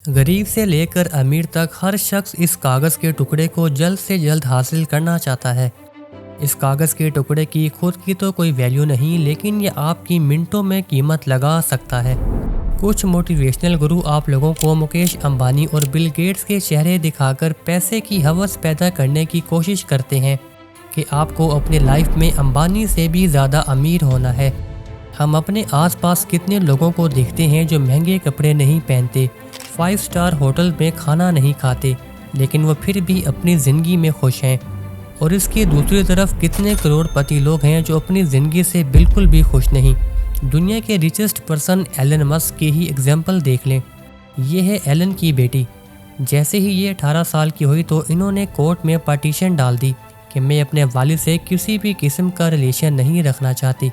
गरीब से लेकर अमीर तक हर शख्स इस कागज़ के टुकड़े को जल्द से जल्द हासिल करना चाहता है। इस कागज़ के टुकड़े की खुद की तो कोई वैल्यू नहीं, लेकिन ये आपकी मिनटों में कीमत लगा सकता है। कुछ मोटिवेशनल गुरु आप लोगों को मुकेश अंबानी और बिल गेट्स के चेहरे दिखाकर पैसे की हवस पैदा करने की कोशिश करते हैं कि आपको अपने लाइफ में अंबानी से भी ज़्यादा अमीर होना है। हम अपने आसपास कितने लोगों को देखते हैं जो महंगे कपड़े नहीं पहनते, 5 स्टार होटल में खाना नहीं खाते, लेकिन वो फिर भी अपनी ज़िंदगी में खुश हैं। और इसकी दूसरी तरफ कितने करोड़पति लोग हैं जो अपनी ज़िंदगी से बिल्कुल भी खुश नहीं। दुनिया के रिचेस्ट पर्सन एलन मस्क की ही एग्जाम्पल देख लें। ये है एलन की बेटी। जैसे ही ये 18 साल की हुई तो इन्होंने कोर्ट में पटिशन डाल दी कि मैं अपने वालिद से किसी भी किस्म का रिलेशन नहीं रखना चाहती।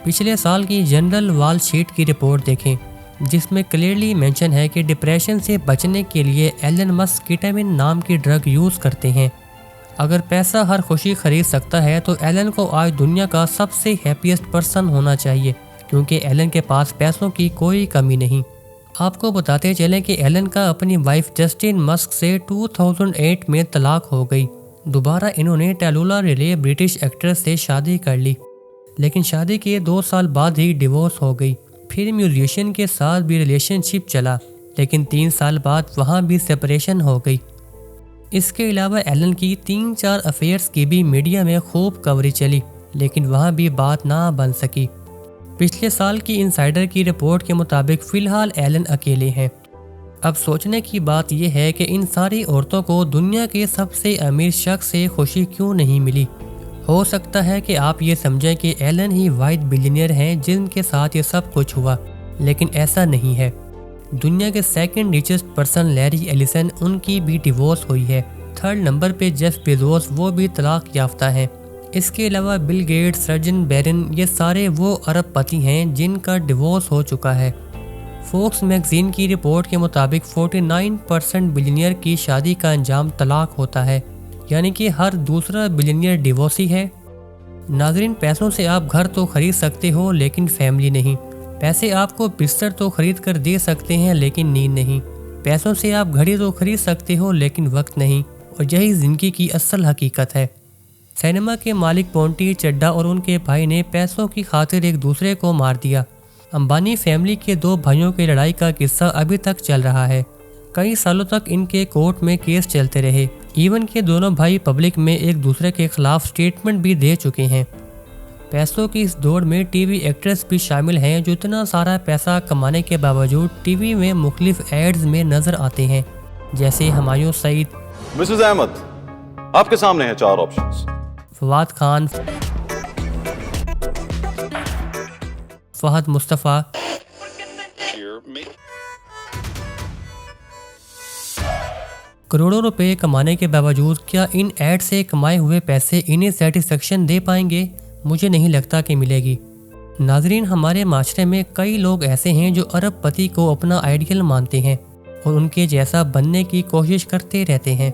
पिछले साल की जनरल वॉल स्ट्रीट की रिपोर्ट देखें, जिसमें क्लियरली मेंशन है कि डिप्रेशन से बचने के लिए एलन मस्क केटामिन नाम की ड्रग यूज़ करते हैं। अगर पैसा हर खुशी खरीद सकता है तो एलन को आज दुनिया का सबसे हैप्पीएस्ट पर्सन होना चाहिए, क्योंकि एलन के पास पैसों की कोई कमी नहीं। आपको बताते चलें कि एलन का अपनी वाइफ जस्टिन मस्क से 2008 में तलाक हो गई। दोबारा इन्होंने टेलुला रिले ब्रिटिश एक्ट्रेस से शादी कर ली, लेकिन शादी के 2 साल बाद ही डिवोर्स हो गई। फिर म्यूजिशियन के साथ भी रिलेशनशिप चला, लेकिन 3 साल बाद वहाँ भी सेपरेशन हो गई। इसके अलावा एलन की 3-4 अफेयर्स की भी मीडिया में खूब कवरेज चली, लेकिन वहाँ भी बात ना बन सकी। पिछले साल की इनसाइडर की रिपोर्ट के मुताबिक फ़िलहाल एलन अकेले हैं। अब सोचने की बात यह है कि इन सारी औरतों को दुनिया के सबसे अमीर शख्स से खुशी क्यों नहीं मिली। हो सकता है कि आप ये समझें कि एलन ही वाइड बिलियनियर हैं जिनके साथ ये सब कुछ हुआ, लेकिन ऐसा नहीं है। दुनिया के second richest person Larry Ellison, उनकी भी डिवोर्स हुई है। 3rd नंबर पे जेफ बेजोस, वो भी तलाक याफ्ता हैं। इसके अलावा बिल गेट्स, सर्जन बैरन, ये सारे वो अरबपति हैं जिनका डिवोर्स हो चुका है। फोर्ब्स मैगजीन की रिपोर्ट के मुताबिक 49% बिलियनियर की शादी का अंजाम तलाक होता है, यानी कि हर दूसरा बिलियनियर डिवोर्सी है। नाज़रीन, पैसों से आप घर तो खरीद सकते हो लेकिन फैमिली नहीं। पैसे आपको बिस्तर तो खरीद कर दे सकते हैं लेकिन नींद नहीं। पैसों से आप घड़ी तो खरीद सकते हो लेकिन वक्त नहीं। और यही ज़िंदगी की असल हकीकत है। सिनेमा के मालिक पोंटी चड्डा और उनके भाई ने पैसों की खातिर एक दूसरे को मार दिया। अंबानी फैमिली के 2 भाइयों की लड़ाई का किस्सा अभी तक चल रहा है। कई सालों तक इनके कोर्ट में केस चलते रहे। इवन के दोनों भाई पब्लिक में एक दूसरे के खिलाफ स्टेटमेंट भी दे चुके हैं। पैसों की इस दौड़ में टीवी एक्ट्रेस भी शामिल हैं जो इतना सारा पैसा कमाने के बावजूद टीवी में मुख्तलिफ एड्स में नजर आते हैं, जैसे हुमायूं सईद, मिसेस अहमद, आपके सामने हैं 4 ऑप्शंस। फवाद खान, फहद मुस्तफ़ा, करोड़ों रुपए कमाने के बावजूद क्या इन एड से कमाए हुए पैसे इन्हें सेटिस्फेक्शन दे पाएंगे? मुझे नहीं लगता कि मिलेगी। नाजरीन, हमारे माशरे में कई लोग ऐसे हैं जो अरबपति को अपना आइडियल मानते हैं और उनके जैसा बनने की कोशिश करते रहते हैं।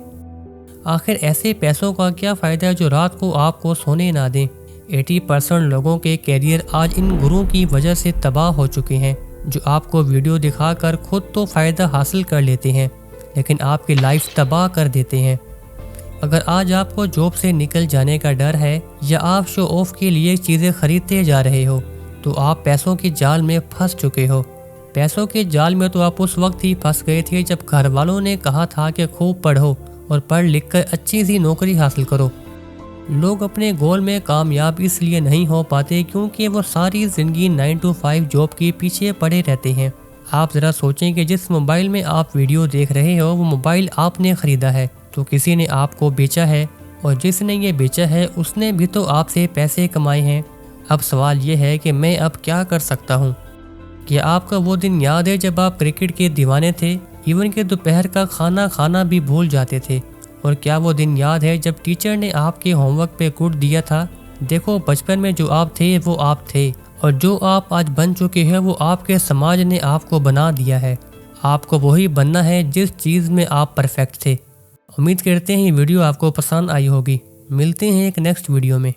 आखिर ऐसे पैसों का क्या फ़ायदा जो रात को आपको सोने ना दें। 80% लोगों के कैरियर आज इन गुरुओं की वजह से तबाह हो चुके हैं, जो आपको वीडियो दिखाकर खुद तो फ़ायदा हासिल कर लेते हैं लेकिन आपकी लाइफ तबाह कर देते हैं। अगर आज आपको जॉब से निकल जाने का डर है या आप शो ऑफ के लिए चीज़ें खरीदते जा रहे हो, तो आप पैसों के जाल में फंस चुके हो। पैसों के जाल में तो आप उस वक्त ही फंस गए थे जब घर वालों ने कहा था कि खूब पढ़ो और पढ़ लिख कर अच्छी सी नौकरी हासिल करो। लोग अपने गोल में कामयाब इसलिए नहीं हो पाते क्योंकि वो सारी ज़िंदगी 9 to 5 जॉब के पीछे पड़े रहते हैं। आप ज़रा सोचें कि जिस मोबाइल में आप वीडियो देख रहे हो वो मोबाइल आपने ख़रीदा है तो किसी ने आपको बेचा है, और जिसने ये बेचा है उसने भी तो आपसे पैसे कमाए हैं। अब सवाल ये है कि मैं अब क्या कर सकता हूँ। क्या आपका वो दिन याद है जब आप क्रिकेट के दीवाने थे, इवन के दोपहर का खाना खाना भी भूल जाते थे? और क्या वो दिन याद है जब टीचर ने आपके होमवर्क पे गुड दिया था? देखो, बचपन में जो आप थे वो आप थे, और जो आप आज बन चुके हैं वो आपके समाज ने आपको बना दिया है। आपको वही बनना है जिस चीज़ में आप परफेक्ट थे। उम्मीद करते हैं ये वीडियो आपको पसंद आई होगी। मिलते हैं एक नेक्स्ट वीडियो में।